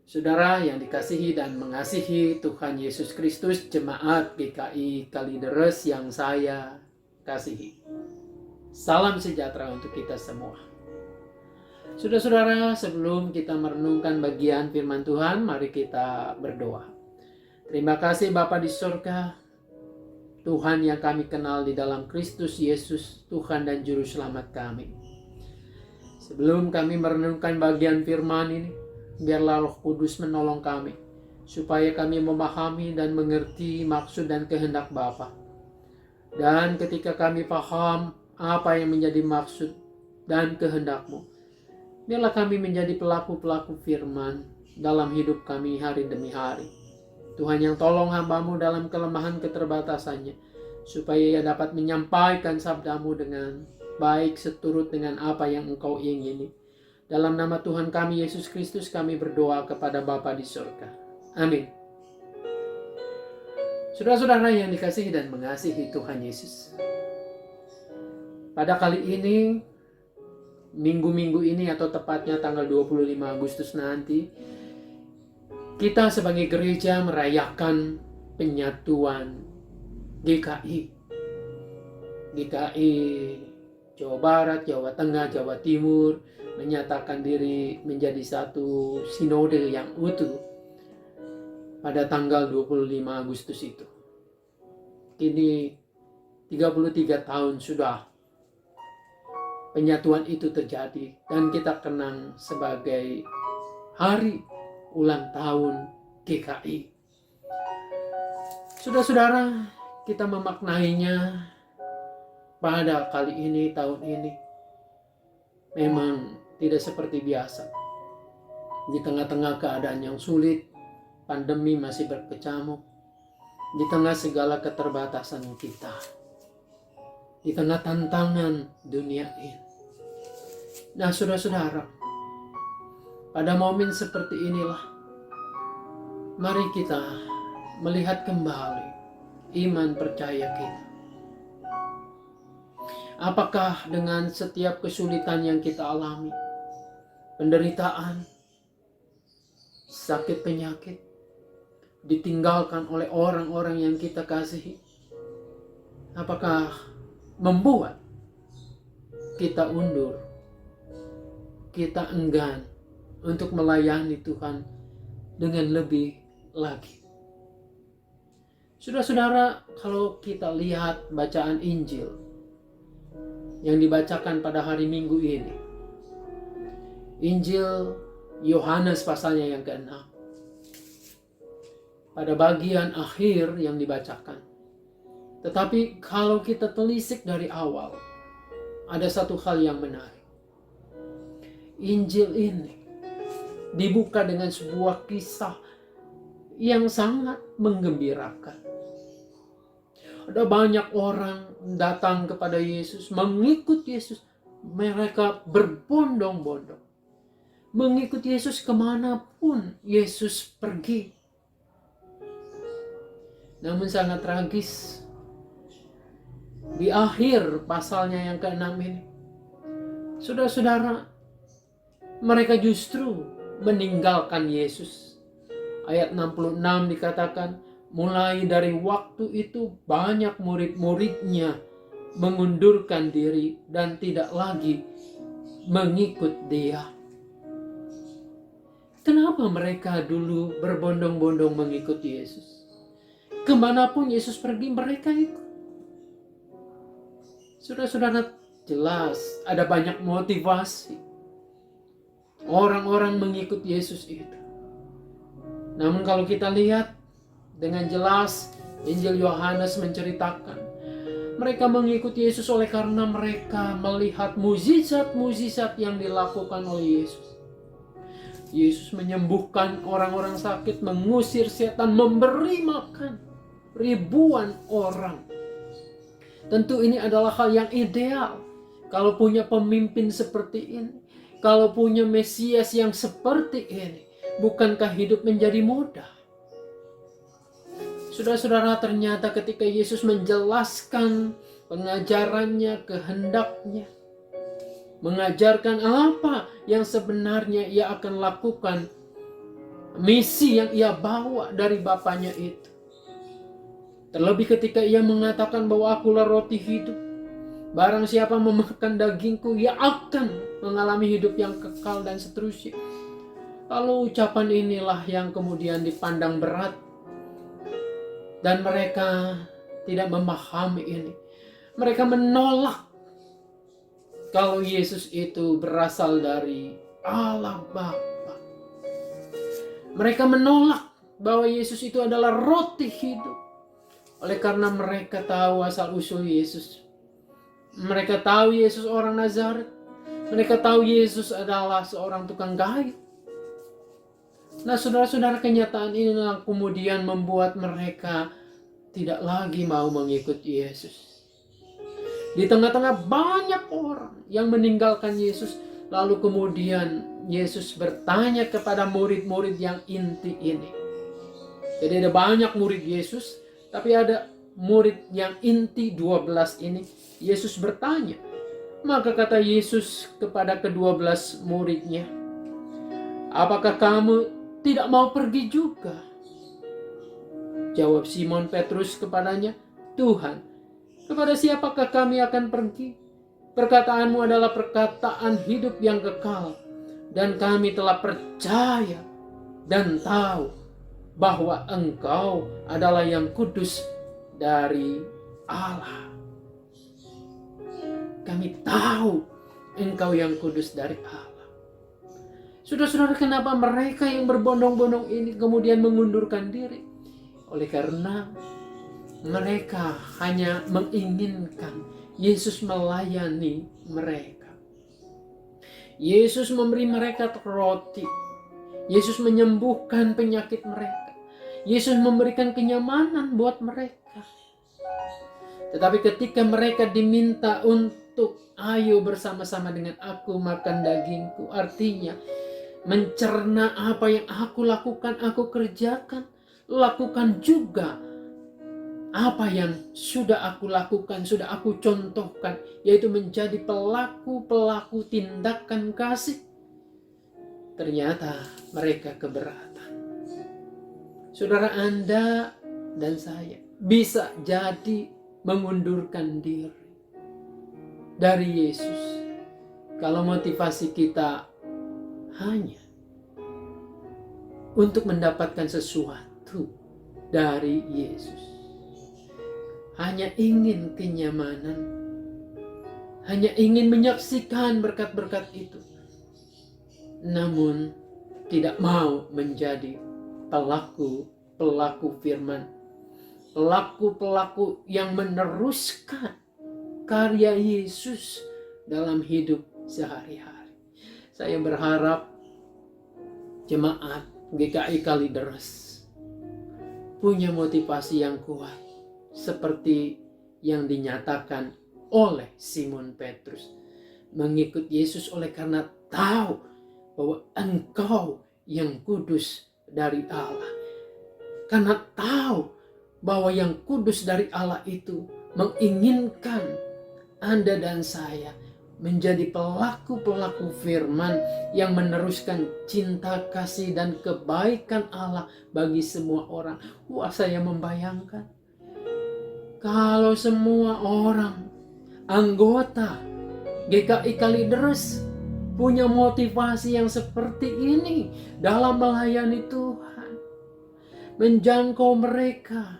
Saudara yang dikasihi dan mengasihi Tuhan Yesus Kristus, Jemaat GKI Kalideres yang saya kasihi. Salam sejahtera untuk kita semua. Saudara-saudara, sebelum kita merenungkan bagian firman Tuhan, mari kita berdoa. Terima kasih Bapa di surga, Tuhan yang kami kenal di dalam Kristus Yesus, Tuhan dan Juru Selamat kami. Sebelum kami merenungkan bagian firman ini, biarlah Roh Kudus menolong kami, supaya kami memahami dan mengerti maksud dan kehendak Bapa. Dan ketika kami paham apa yang menjadi maksud dan kehendak-Mu, biarlah kami menjadi pelaku-pelaku firman dalam hidup kami hari demi hari. Tuhan yang tolong hamba-Mu dalam kelemahan keterbatasannya, supaya ia dapat menyampaikan sabda-Mu dengan baik seturut dengan apa yang Engkau ingini. Dalam nama Tuhan kami Yesus Kristus kami berdoa kepada Bapa di surga. Amin. Saudara-saudara yang dikasihi dan mengasihi Tuhan Yesus, pada kali ini, minggu-minggu ini atau tepatnya tanggal 25 Agustus nanti, kita sebagai gereja merayakan penyatuan GKI Jawa Barat, Jawa Tengah, Jawa Timur, menyatakan diri menjadi satu sinode yang utuh pada tanggal 25 Agustus itu. Kini 33 tahun sudah penyatuan itu terjadi dan kita kenang sebagai hari ulang tahun GKI. Saudara-saudara, kita memaknainya pada kali ini, tahun ini, memang tidak seperti biasa. Di tengah-tengah keadaan yang sulit, pandemi masih berkecamuk, di tengah segala keterbatasan kita, di tengah tantangan dunia ini. Nah, saudara-saudara, pada momen seperti inilah, mari kita melihat kembali iman percaya kita. Apakah dengan setiap kesulitan yang kita alami, penderitaan, sakit penyakit, ditinggalkan oleh orang-orang yang kita kasihi, apakah membuat kita undur, kita enggan untuk melayani Tuhan dengan lebih lagi? Saudara-saudara, kalau kita lihat bacaan Injil yang dibacakan pada hari Minggu ini, Injil Yohanes pasalnya yang ke-6, pada bagian akhir yang dibacakan. Tetapi kalau kita telisik dari awal, ada satu hal yang menarik. Injil ini dibuka dengan sebuah kisah yang sangat menggembirakan. Ada banyak orang datang kepada Yesus, mengikut Yesus. Mereka berbondong-bondong mengikut Yesus kemanapun Yesus pergi. Namun sangat tragis, di akhir pasalnya yang ke-6 ini, saudara-saudara, mereka justru meninggalkan Yesus. Ayat 66 dikatakan, mulai dari waktu itu banyak murid-muridnya mengundurkan diri dan tidak lagi mengikut Dia. Kenapa mereka dulu berbondong-bondong mengikut Yesus? Kemanapun Yesus pergi, mereka ikut. Saudara-saudara, jelas ada banyak motivasi orang-orang mengikut Yesus itu. Namun kalau kita lihat dengan jelas, Injil Yohanes menceritakan mereka mengikuti Yesus oleh karena mereka melihat mukjizat-mukjizat yang dilakukan oleh Yesus. Yesus menyembuhkan orang-orang sakit, mengusir setan, memberi makan ribuan orang. Tentu ini adalah hal yang ideal kalau punya pemimpin seperti ini, kalau punya Mesias yang seperti ini. Bukankah hidup menjadi mudah? Saudara-saudara, ternyata ketika Yesus menjelaskan pengajarannya, kehendaknya, mengajarkan apa yang sebenarnya ia akan lakukan misi yang ia bawa dari Bapaknya itu. Terlebih ketika ia mengatakan bahwa akulah roti hidup. Barang siapa memakan dagingku, ia akan mengalami hidup yang kekal dan seterusnya. Lalu ucapan inilah yang kemudian dipandang berat. Dan mereka tidak memahami ini. Mereka menolak kalau Yesus itu berasal dari Allah Bapa. Mereka menolak bahwa Yesus itu adalah roti hidup. Oleh karena mereka tahu asal-usul Yesus. Mereka tahu Yesus orang Nazaret. Mereka tahu Yesus adalah seorang tukang kayu. Nah, saudara-saudara, kenyataan inilah kemudian membuat mereka tidak lagi mau mengikut Yesus. Di tengah-tengah banyak orang yang meninggalkan Yesus, lalu kemudian Yesus bertanya kepada murid-murid yang inti ini. Jadi ada banyak murid Yesus, tapi ada murid yang inti 12 ini. Yesus bertanya. Maka kata Yesus kepada ke-12 muridnya, apakah kamu tidak mau pergi juga? Jawab Simon Petrus kepadanya, Tuhan, kepada siapakah kami akan pergi? Perkataanmu adalah perkataan hidup yang kekal. Dan kami telah percaya dan tahu bahwa Engkau adalah yang kudus dari Allah. Kami tahu Engkau yang kudus dari Allah. Saudara-saudara, kenapa mereka yang berbondong-bondong ini kemudian mengundurkan diri? Oleh karena mereka hanya menginginkan Yesus melayani mereka. Yesus memberi mereka roti. Yesus menyembuhkan penyakit mereka. Yesus memberikan kenyamanan buat mereka. Tetapi ketika mereka diminta untuk ayo bersama-sama dengan aku makan dagingku, artinya mencerna apa yang aku lakukan, aku kerjakan, lakukan juga apa yang sudah aku lakukan, sudah aku contohkan, yaitu menjadi pelaku-pelaku tindakan kasih. Ternyata mereka keberatan. Saudara, Anda dan saya bisa jadi mengundurkan diri dari Yesus kalau motivasi kita hanya untuk mendapatkan sesuatu dari Yesus, hanya ingin kenyamanan, hanya ingin menyaksikan berkat-berkat itu, namun tidak mau menjadi pelaku-pelaku firman, pelaku-pelaku yang meneruskan karya Yesus dalam hidup sehari-hari. Saya berharap jemaat GKI Kalideres punya motivasi yang kuat seperti yang dinyatakan oleh Simon Petrus. Mengikut Yesus oleh karena tahu bahwa Engkau yang kudus dari Allah. Karena tahu bahwa yang kudus dari Allah itu menginginkan Anda dan saya menjadi pelaku-pelaku firman yang meneruskan cinta kasih dan kebaikan Allah bagi semua orang. Wah, saya membayangkan kalau semua orang anggota GKI Kalideres punya motivasi yang seperti ini dalam melayani Tuhan, menjangkau mereka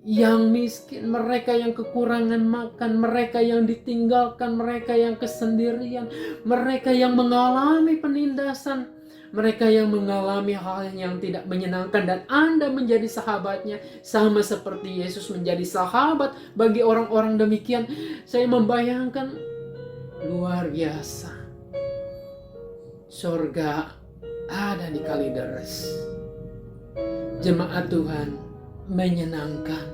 yang miskin, mereka yang kekurangan makan, mereka yang ditinggalkan, mereka yang kesendirian, mereka yang mengalami penindasan, mereka yang mengalami hal yang tidak menyenangkan, dan Anda menjadi sahabatnya sama seperti Yesus menjadi sahabat bagi orang-orang demikian. Saya membayangkan luar biasa. Surga ada di Kalideres. Jemaat Tuhan menyenangkan,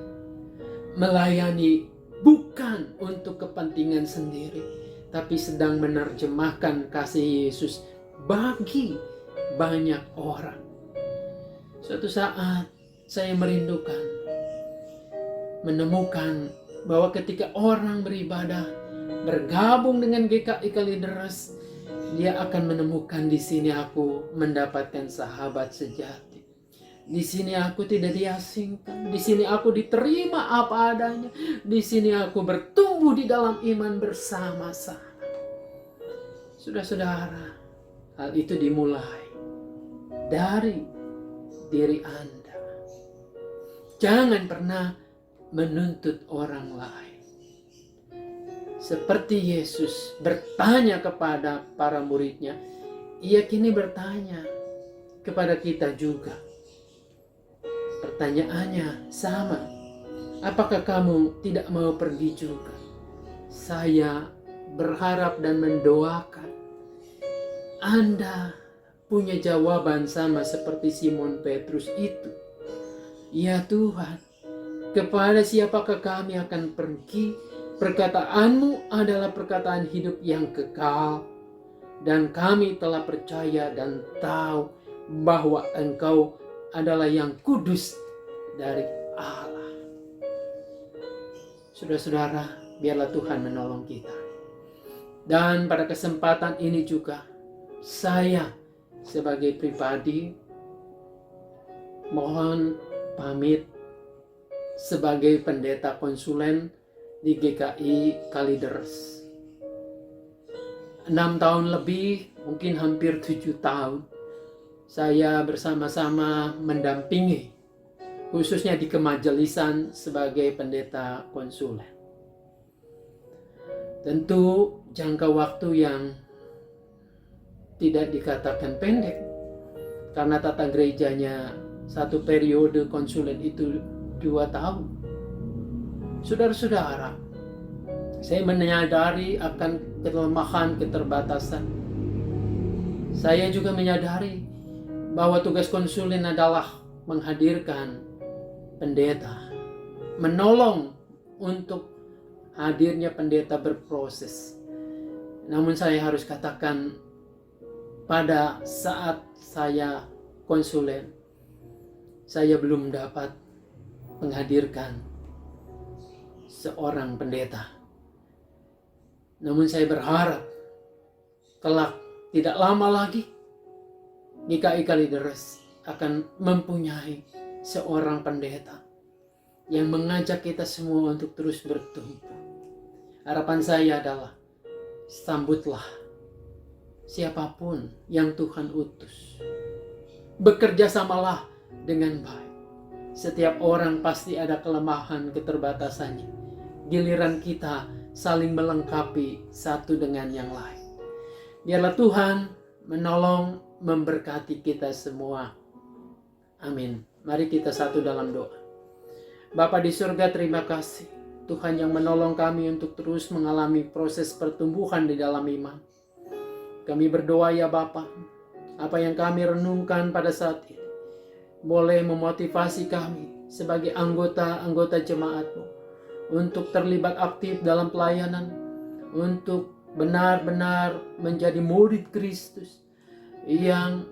melayani bukan untuk kepentingan sendiri, tapi sedang menerjemahkan kasih Yesus bagi banyak orang. Suatu saat saya merindukan menemukan bahwa ketika orang beribadah bergabung dengan GKI Kalideres, dia akan menemukan di sini aku mendapatkan sahabat sejati. Di sini aku tidak diasingkan. Di sini aku diterima apa adanya. Di sini aku bertumbuh di dalam iman bersama-sama. Saudara-saudara, hal itu dimulai dari diri Anda. Jangan pernah menuntut orang lain. Seperti Yesus bertanya kepada para muridnya, ia kini bertanya kepada kita juga. Pertanyaannya sama. Apakah kamu tidak mau pergi juga? Saya berharap dan mendoakan Anda punya jawaban sama seperti Simon Petrus itu. Ya Tuhan, kepada siapakah kami akan pergi? Perkataanmu adalah perkataan hidup yang kekal. Dan kami telah percaya dan tahu bahwa Engkau adalah yang kudus dari Allah. Saudara-saudara, biarlah Tuhan menolong kita. Dan pada kesempatan ini juga, saya sebagai pribadi mohon pamit sebagai pendeta konsulen di GKI Kalideres. 6 tahun lebih, mungkin hampir 7 tahun, saya bersama-sama mendampingi, khususnya di kemajelisan sebagai pendeta konsulen. Tentu jangka waktu yang tidak dikatakan pendek, karena tata gerejanya satu periode konsulen itu 2 tahun. Saudara-saudara, saya menyadari akan kelemahan keterbatasan. Saya juga menyadari bahwa tugas konsulen adalah menghadirkan pendeta, menolong untuk hadirnya pendeta berproses. Namun saya harus katakan, pada saat saya konsulen, saya belum dapat menghadirkan seorang pendeta. Namun saya berharap kelak tidak lama lagi GKI Kalideres akan mempunyai seorang pendeta yang mengajak kita semua untuk terus bertumbuh. Harapan saya adalah sambutlah siapapun yang Tuhan utus. Bekerja samalah dengan baik. Setiap orang pasti ada kelemahan keterbatasannya. Giliran kita saling melengkapi satu dengan yang lain. Biarlah Tuhan menolong, memberkati kita semua. Amin. Mari kita satu dalam doa. Bapa di surga, terima kasih Tuhan yang menolong kami untuk terus mengalami proses pertumbuhan di dalam iman. Kami berdoa ya Bapa, apa yang kami renungkan pada saat ini boleh memotivasi kami sebagai anggota jemaat-Mu untuk terlibat aktif dalam pelayanan, untuk benar-benar menjadi murid Kristus yang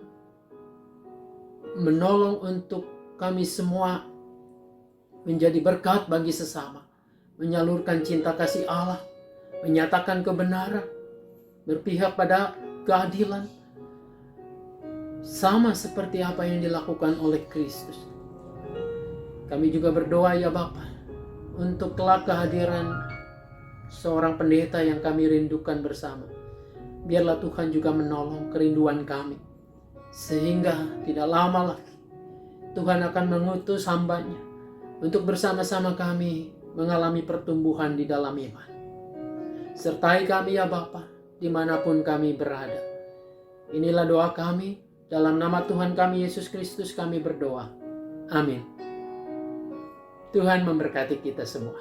menolong untuk kami semua menjadi berkat bagi sesama, menyalurkan cinta kasih Allah, menyatakan kebenaran, berpihak pada keadilan, sama seperti apa yang dilakukan oleh Kristus. Kami juga berdoa ya Bapa, untuk kelak kehadiran seorang pendeta yang kami rindukan bersama. Biarlah Tuhan juga menolong kerinduan kami, sehingga tidak lama lagi Tuhan akan mengutus hamba-Nya untuk bersama-sama kami mengalami pertumbuhan di dalam iman. Sertai kami ya Bapa, dimanapun kami berada. Inilah doa kami, dalam nama Tuhan kami Yesus Kristus kami berdoa. Amin. Tuhan memberkati kita semua.